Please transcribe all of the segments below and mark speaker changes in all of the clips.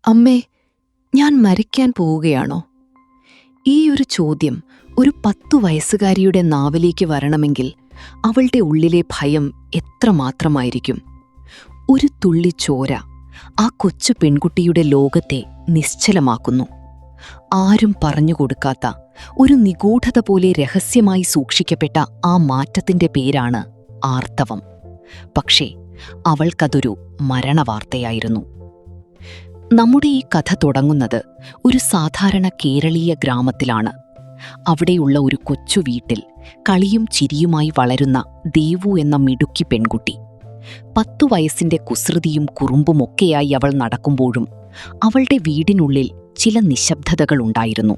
Speaker 1: അമ്മേ, ഞാൻ മരിക്കാൻ പോവുകയാണോ? ഈ ഒരു ചോദ്യം ഒരു 10 വയസ്സുകാരിയുടെ നാവിലേക്ക് വരണമെങ്കിൽ അവളുടെ ഉള്ളിലെ ഭയം എത്രമാത്രമായിരിക്കും. ഒരു തുള്ളി ചോര ആ കൊച്ചു പെൺകുട്ടിയുടെ ലോകത്തെ നിശ്ചലമാക്കുന്നു. ആരും പറഞ്ഞുകൊടുക്കാത്ത ഒരു നിഗൂഢത പോലെ രഹസ്യമായി സൂക്ഷിക്കപ്പെട്ട ആ മാറ്റത്തിന്റെ പേരാണ് ആർത്തവം. പക്ഷേ അവൾക്കതൊരു മരണവാർത്തയായിരുന്നു. നമ്മുടെ ഈ കഥ തുടങ്ങുന്നത് ഒരു സാധാരണ കേരളീയ ഗ്രാമത്തിലാണ്. അവിടെയുള്ള ഒരു കൊച്ചു വീട്ടിൽ കളിയും ചിരിയുമായി വളരുന്ന ദേവു എന്ന മിടുക്കി പെൺകുട്ടി. 10 വയസ്സിന്റെ കുസൃതിയും കുറുമ്പുമൊക്കെയായി അവൾ നടക്കുമ്പോഴും അവളുടെ വീടിനുള്ളിൽ ചില നിശബ്ദതകളുണ്ടായിരുന്നു.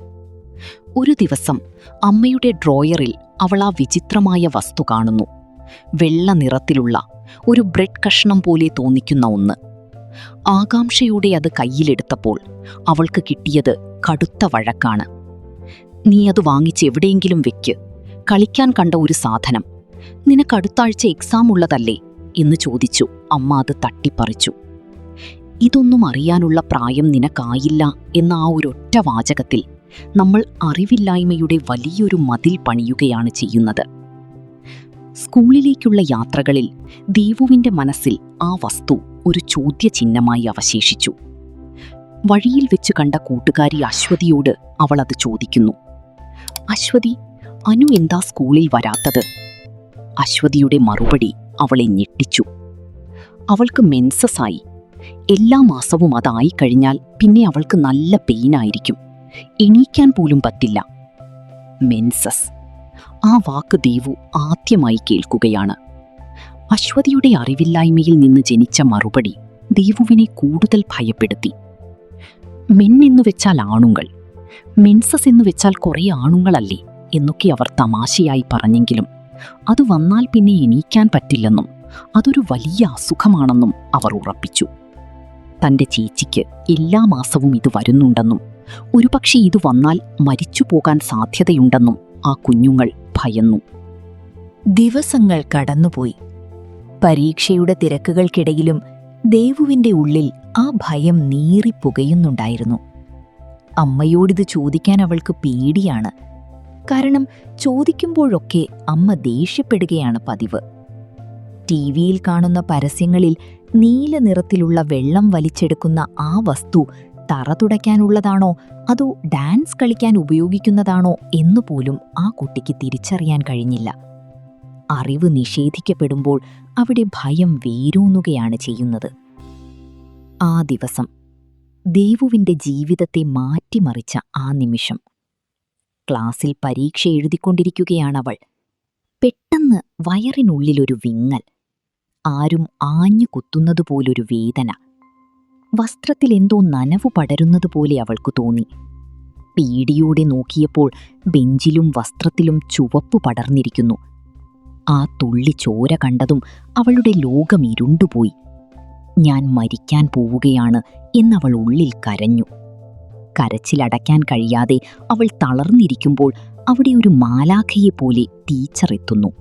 Speaker 1: ഒരു ദിവസം അമ്മയുടെ ഡ്രോയറിൽ അവൾ ആ വിചിത്രമായ വസ്തു കാണുന്നു. വെള്ള നിറത്തിലുള്ള ഒരു ബ്രെഡ് കഷ്ണം പോലെ തോന്നിക്കുന്ന ഒന്ന്. ആകാംക്ഷയോടെ അത് കയ്യിലെടുത്തപ്പോൾ അവൾക്ക് കിട്ടിയത് കടുത്ത വഴക്കാണ്. "നീ അത് വാങ്ങിച്ച് എവിടെയെങ്കിലും വെക്ക്. കളിക്കാൻ കണ്ട ഒരു സാധനം. നിനക്കടുത്താഴ്ച എക്സാം ഉള്ളതല്ലേ?" എന്ന് ചോദിച്ചു അമ്മ അത് തട്ടിപ്പറിച്ചു. "ഇതൊന്നും അറിയാനുള്ള പ്രായം നിനക്കായില്ല" എന്ന ആ ഒരൊറ്റ വാചകത്തിൽ നമ്മൾ അറിവില്ലായ്മയുടെ വലിയൊരു മതിൽ പണിയുകയാണ് ചെയ്യുന്നത്. സ്കൂളിലേക്കുള്ള യാത്രകളിൽ ദേവുവിന്റെ മനസ്സിൽ ആ വസ്തു ഒരു ചോദ്യചിഹ്നമായി അവശേഷിച്ചു. വഴിയിൽ വെച്ച് കണ്ട കൂട്ടുകാരി അശ്വതിയോട് അവൾ അത് ചോദിക്കുന്നു. "അശ്വതി, അനു എന്താ സ്കൂളിൽ വരാത്തത്?" അശ്വതിയുടെ മറുപടി അവളെ ഞെട്ടിച്ചു. അവൾക്ക് മെൻസസ് ആയി. എല്ലാ മാസവും അതായി കഴിഞ്ഞാൽ പിന്നെ അവൾക്ക് നല്ല പെയിനായിരിക്കും. എണീക്കാൻ പോലും പറ്റില്ല. മെൻസസ്. ആ വാക്ക് ദേവു ആദ്യമായി കേൾക്കുകയാണ്. അശ്വതിയുടെ അറിവില്ലായ്മയിൽ നിന്ന് ജനിച്ച മറുപടി ദേവുവിനെ കൂടുതൽ ഭയപ്പെടുത്തി. മെൻ എന്നു വെച്ചാൽ ആണുങ്ങൾ, മെൻസസ് എന്നു വെച്ചാൽ കുറേ ആണുങ്ങളല്ലേ എന്നൊക്കെ അവർ തമാശയായി പറഞ്ഞെങ്കിലും അത് വന്നാൽ പിന്നെ എണീക്കാൻ പറ്റില്ലെന്നും അതൊരു വലിയ അസുഖമാണെന്നും അവർ ഉറപ്പിച്ചു. തന്റെ ചേച്ചിക്ക് എല്ലാ മാസവും ഇത് വരുന്നുണ്ടെന്നും ഒരുപക്ഷെ ഇത് വന്നാൽ മരിച്ചു പോകാൻ സാധ്യതയുണ്ടെന്നും ആ കുഞ്ഞുങ്ങൾ ഭയന്നു.
Speaker 2: ദിവസങ്ങൾ കടന്നുപോയി. പരീക്ഷയുടെ തിരക്കുകൾക്കിടയിലും ദേവുവിന്റെ ഉള്ളിൽ ആ ഭയം നീറിപ്പുകയുന്നുണ്ടായിരുന്നു. അമ്മയോടിത് ചോദിക്കാൻ അവൾക്ക് പേടിയാണ്. കാരണം ചോദിക്കുമ്പോഴൊക്കെ അമ്മ ദേഷ്യപ്പെടുകയാണ് പതിവ്. ടിവിയിൽ കാണുന്ന പരസ്യങ്ങളിൽ നീല നിറത്തിലുള്ള വെള്ളം വലിച്ചെടുക്കുന്ന ആ വസ്തു തറ തുടയ്ക്കാനുള്ളതാണോ അതോ ഡാൻസ് കളിക്കാൻ ഉപയോഗിക്കുന്നതാണോ എന്നുപോലും ആ കുട്ടിക്ക് തിരിച്ചറിയാൻ കഴിഞ്ഞില്ല. അറിവ് നിഷേധിക്കപ്പെടുമ്പോൾ അവിടെ ഭയം വേരൂന്നുകയാണ് ചെയ്യുന്നത്. ആ ദിവസം ദേവുവിന്റെ ജീവിതത്തെ മാറ്റിമറിച്ച ആ നിമിഷം. ക്ലാസ്സിൽ പരീക്ഷ എഴുതിക്കൊണ്ടിരിക്കുകയാണവൾ. പെട്ടെന്ന് വയറിനുള്ളിലൊരു വിങ്ങൽ. ആരും ആഞ്ഞു കുത്തുന്നതുപോലൊരു വേദന. വസ്ത്രത്തിൽ എന്തോ നനവു പടരുന്നതുപോലെ അവൾക്ക് തോന്നി. പേടിയോടെ നോക്കിയപ്പോൾ ബെഞ്ചിലും വസ്ത്രത്തിലും ചുവപ്പ് പടർന്നിരിക്കുന്നു. ആ തുള്ളി ചോര കണ്ടതും അവളുടെ ലോകം ഇരുണ്ടുപോയി. "ഞാൻ മരിക്കാൻ പോവുകയാണ്" എന്നവൾ ഉള്ളിൽ കരഞ്ഞു. കരച്ചിലടയ്ക്കാൻ കഴിയാതെ അവൾ തളർന്നിരിക്കുമ്പോൾ അവിടെ ഒരു മാലാഖയെപ്പോലെ ടീച്ചർ എത്തുന്നു.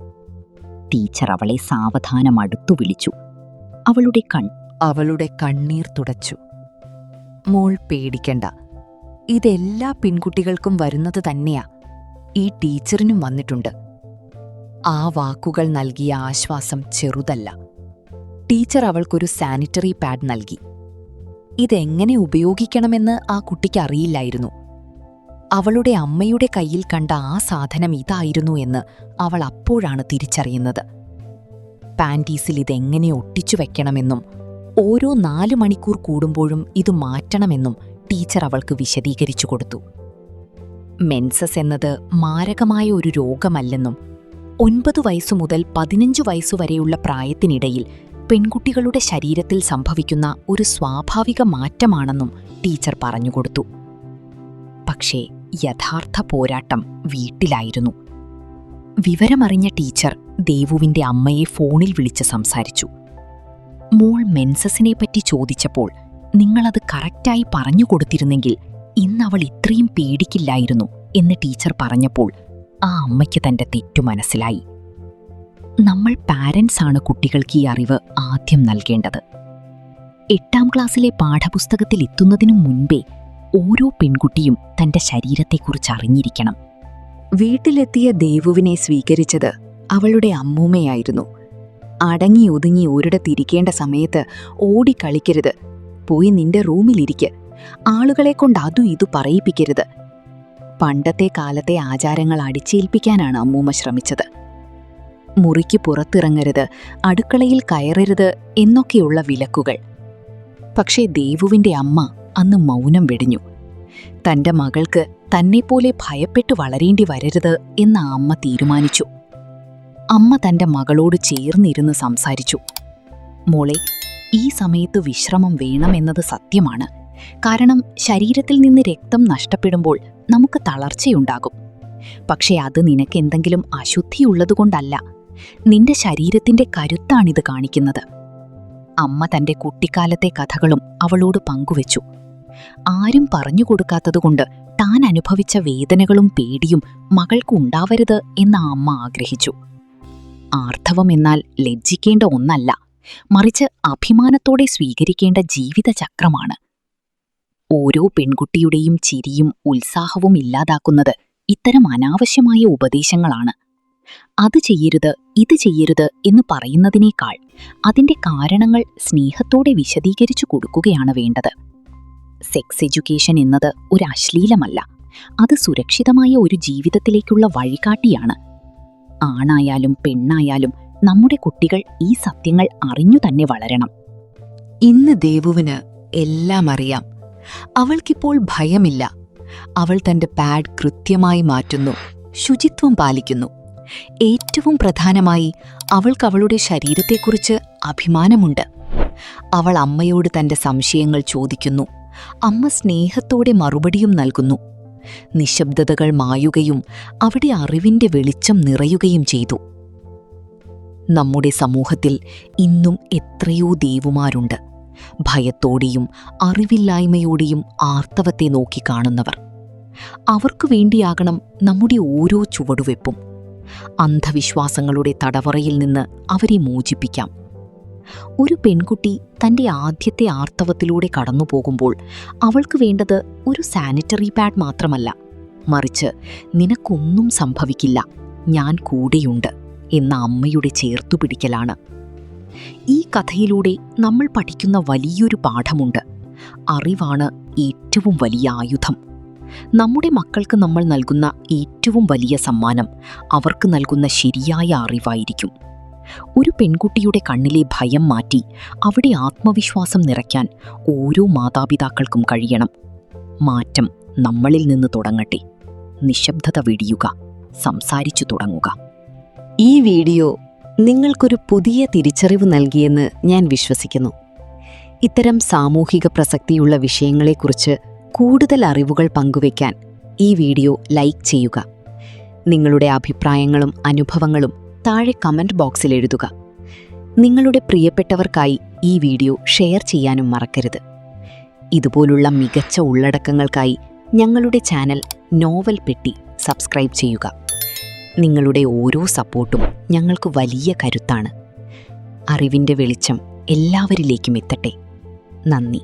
Speaker 2: ടീച്ചർ അവളെ സാവധാനം അടുത്തു വിളിച്ചു.
Speaker 1: അവളുടെ കണ്ണീർ തുടച്ചു. "മോൾ പേടിക്കണ്ട. ഇതെല്ലാ പെൺകുട്ടികൾക്കും വരുന്നത് തന്നെയാ. ഈ ടീച്ചറിനും വന്നിട്ടുണ്ട്." ആ വാക്കുകൾ നൽകിയ ആശ്വാസം ചെറുതല്ല. ടീച്ചർ അവൾക്കൊരു സാനിറ്ററി പാഡ് നൽകി. ഇതെങ്ങനെ ഉപയോഗിക്കണമെന്ന് ആ കുട്ടിക്ക് അറിയില്ലായിരുന്നു. അവളുടെ അമ്മയുടെ കയ്യിൽ കണ്ട ആ സാധനം ഇതായിരുന്നു എന്ന് അവൾ അപ്പോഴാണ് തിരിച്ചറിയുന്നത്. പാൻറ്റീസിൽ ഇതെങ്ങനെ ഒട്ടിച്ചു വെക്കണമെന്നും ഓരോ 4 മണിക്കൂർ കൂടുമ്പോഴും ഇത് മാറ്റണമെന്നും ടീച്ചർ അവൾക്ക് വിശദീകരിച്ചു കൊടുത്തു. മെൻസസ് എന്നത് മാരകമായ ഒരു രോഗമല്ലെന്നും 9 വയസ്സു മുതൽ 15 വയസ്സുവരെയുള്ള പ്രായത്തിനിടയിൽ പെൺകുട്ടികളുടെ ശരീരത്തിൽ സംഭവിക്കുന്ന ഒരു സ്വാഭാവിക മാറ്റമാണെന്നും ടീച്ചർ പറഞ്ഞുകൊടുത്തു. പക്ഷേ യഥാർത്ഥ പോരാട്ടം വീട്ടിലായിരുന്നു. വിവരമറിഞ്ഞ ടീച്ചർ ദേവുവിന്റെ അമ്മയെ ഫോണിൽ വിളിച്ച് സംസാരിച്ചു. മോൾ മെൻസസിനെപ്പറ്റി ചോദിച്ചപ്പോൾ നിങ്ങളത് കറക്റ്റായി പറഞ്ഞുകൊടുത്തിരുന്നെങ്കിൽ ഇന്നവൾ ഇത്രയും പേടിക്കില്ലായിരുന്നു എന്ന് ടീച്ചർ പറഞ്ഞപ്പോൾ ആ അമ്മയ്ക്ക് തന്റെ തെറ്റു മനസ്സിലായി. നമ്മൾ പാരൻസാണ് കുട്ടികൾക്ക് ഈ അറിവ് ആദ്യം നൽകേണ്ടത്. 8ാം ക്ലാസ്സിലെ പാഠപുസ്തകത്തിൽ എത്തുന്നതിനു മുൻപേ ഓരോ പെൺകുട്ടിയും തന്റെ ശരീരത്തെക്കുറിച്ച് അറിഞ്ഞിരിക്കണം.
Speaker 2: വീട്ടിലെത്തിയ ദേവുവിനെ സ്വീകരിച്ചത് അവളുടെ അമ്മൂമ്മയായിരുന്നു. അടങ്ങി ഒതുങ്ങി ഒരിടത്തിരിക്കേണ്ട സമയത്ത് ഓടിക്കളിക്കരുത്, പോയി നിന്റെ റൂമിലിരിക്ക്, ആളുകളെ കൊണ്ട് അതും ഇതു പറയിപ്പിക്കരുത്. പണ്ടത്തെ കാലത്തെ ആചാരങ്ങൾ അടിച്ചേൽപ്പിക്കാനാണ് അമ്മൂമ്മ ശ്രമിച്ചത്. മുറിക്ക് പുറത്തിറങ്ങരുത്, അടുക്കളയിൽ കയറരുത് എന്നൊക്കെയുള്ള വിലക്കുകൾ. പക്ഷേ ദേവുവിന്റെ അമ്മ അന്ന് മൗനം വെടിഞ്ഞു. തന്റെ മകൾക്ക് തന്നെപ്പോലെ ഭയപ്പെട്ടു വളരേണ്ടി വരരുത് എന്ന് അമ്മ തീരുമാനിച്ചു. അമ്മ തന്റെ മകളോട് ചേർന്നിരുന്ന് സംസാരിച്ചു. മോളെ, ഈ സമയത്ത് വിശ്രമം വേണമെന്നത് സത്യമാണ്. കാരണം ശരീരത്തിൽ നിന്ന് രക്തം നഷ്ടപ്പെടുമ്പോൾ നമുക്ക് തളർച്ചയുണ്ടാകും. പക്ഷേ അത് നിനക്കെന്തെങ്കിലും അശുദ്ധിയുള്ളതുകൊണ്ടല്ല, നിന്റെ ശരീരത്തിന്റെ കരുത്താണിത് കാണിക്കുന്നത്. അമ്മ തന്റെ കുട്ടിക്കാലത്തെ കഥകളും അവളോട് പങ്കുവച്ചു. ആരും പറഞ്ഞുകൊടുക്കാത്തതുകൊണ്ട് താൻ അനുഭവിച്ച വേദനകളും പേടിയും മകൾക്കുണ്ടാവരുത് എന്ന് അമ്മ ആഗ്രഹിച്ചു. ആർത്തവമെന്നാൽ ലജ്ജിക്കേണ്ട ഒന്നല്ല, മറിച്ച് അഭിമാനത്തോടെ സ്വീകരിക്കേണ്ട ജീവിതചക്രമാണ്. ഓരോ പെൺകുട്ടിയുടെയും ചിരിയും ഉത്സാഹവും ഇല്ലാതാക്കുന്നത് ഇത്തരം അനാവശ്യമായ ഉപദേശങ്ങളാണ്. അത് ചെയ്യരുത്, ഇത് ചെയ്യരുത് എന്ന് പറയുന്നതിനേക്കാൾ അതിന്റെ കാരണങ്ങൾ സ്നേഹത്തോടെ വിശദീകരിച്ചു കൊടുക്കുകയാണ് വേണ്ടത്. സെക്സ് എഡ്യൂക്കേഷൻ എന്നത് ഒരു അശ്ലീലമല്ല, അത് സുരക്ഷിതമായ ഒരു ജീവിതത്തിലേക്കുള്ള വഴികാട്ടിയാണ്. ആണായാലും പെണ്ണായാലും നമ്മുടെ കുട്ടികൾ ഈ സത്യങ്ങൾ അറിഞ്ഞു തന്നെ വളരണം. ഇന്ന് ദേവുവിന് എല്ലാം അറിയാം. അവൾക്കിപ്പോൾ ഭയമില്ല. അവൾ തന്റെ പാഡ് കൃത്യമായി മാറ്റുന്നു, ശുചിത്വം പാലിക്കുന്നു. ഏറ്റവും പ്രധാനമായി അവൾക്ക് അവളുടെ ശരീരത്തെക്കുറിച്ച് അഭിമാനമുണ്ട്. അവൾ അമ്മയോട് തന്റെ സംശയങ്ങൾ ചോദിക്കുന്നു. അമ്മ സ്നേഹത്തോടെ മറുപടിയും നൽകുന്നു. നിശബ്ദതകൾ മായുകയും അവിടെ അറിവിന്റെ വെളിച്ചം നിറയുകയും ചെയ്തു. നമ്മുടെ സമൂഹത്തിൽ ഇന്നും എത്രയോ ദേവുമാരുണ്ട്, ഭയത്തോടെയും അറിവില്ലായ്മയോടെയും ആർത്തവത്തെ നോക്കിക്കാണുന്നവർ. അവർക്കു വേണ്ടിയാകണം നമ്മുടെ ഓരോ ചുവടുവെപ്പും. അന്ധവിശ്വാസങ്ങളുടെ തടവറയിൽ നിന്ന് അവരെ മോചിപ്പിക്കാം. ഒരു പെൺകുട്ടി തന്റെ ആദ്യത്തെ ആർത്തവത്തിലൂടെ കടന്നുപോകുമ്പോൾ അവൾക്ക് വേണ്ടത് ഒരു സാനിറ്ററി പാഡ് മാത്രമല്ല, മറിച്ച് നിനക്കൊന്നും സംഭവിക്കില്ല, ഞാൻ കൂടെയുണ്ട് എന്ന അമ്മയുടെ ചേർത്തുപിടിക്കലാണ്. ഈ കഥയിലൂടെ നമ്മൾ പഠിക്കുന്ന വലിയൊരു പാഠമുണ്ട്. അറിവാണ് ഏറ്റവും വലിയ ആയുധം. നമ്മുടെ മക്കൾക്ക് നമ്മൾ നൽകുന്ന ഏറ്റവും വലിയ സമ്മാനം അവർക്ക് നൽകുന്ന ശരിയായ അറിവായിരിക്കും. ഒരു പെൺകുട്ടിയുടെ കണ്ണിലെ ഭയം മാറ്റി അവിടെ ആത്മവിശ്വാസം നിറയ്ക്കാൻ ഓരോ മാതാപിതാക്കൾക്കും കഴിയണം. മാറ്റം നമ്മളിൽ നിന്ന് തുടങ്ങട്ടെ. നിശബ്ദത വെടിയുക, സംസാരിച്ചു തുടങ്ങുക.
Speaker 1: ഈ വീഡിയോ നിങ്ങൾക്കൊരു പുതിയ തിരിച്ചറിവ് നൽകിയെന്ന് ഞാൻ വിശ്വസിക്കുന്നു. ഇത്തരം സാമൂഹിക പ്രസക്തിയുള്ള വിഷയങ്ങളെക്കുറിച്ച് കൂടുതൽ അറിവുകൾ പങ്കുവയ്ക്കാൻ ഈ വീഡിയോ ലൈക്ക് ചെയ്യുക. നിങ്ങളുടെ അഭിപ്രായങ്ങളും അനുഭവങ്ങളും താഴെ കമന്റ് ബോക്സിൽ എഴുതുക. നിങ്ങളുടെ പ്രിയപ്പെട്ടവർക്കായി ഈ വീഡിയോ ഷെയർ ചെയ്യാനും മറക്കരുത്. ഇതുപോലുള്ള മികച്ച ഉള്ളടക്കങ്ങൾക്കായി ഞങ്ങളുടെ ചാനൽ നോവൽ പെട്ടി സബ്സ്ക്രൈബ് ചെയ്യുക. നിങ്ങളുടെ ഓരോ സപ്പോർട്ടും ഞങ്ങൾക്ക് വലിയ കരുത്താണ്. അറിവിൻ്റെ വെളിച്ചം എല്ലാവരിലേക്കും എത്തട്ടെ. നന്ദി.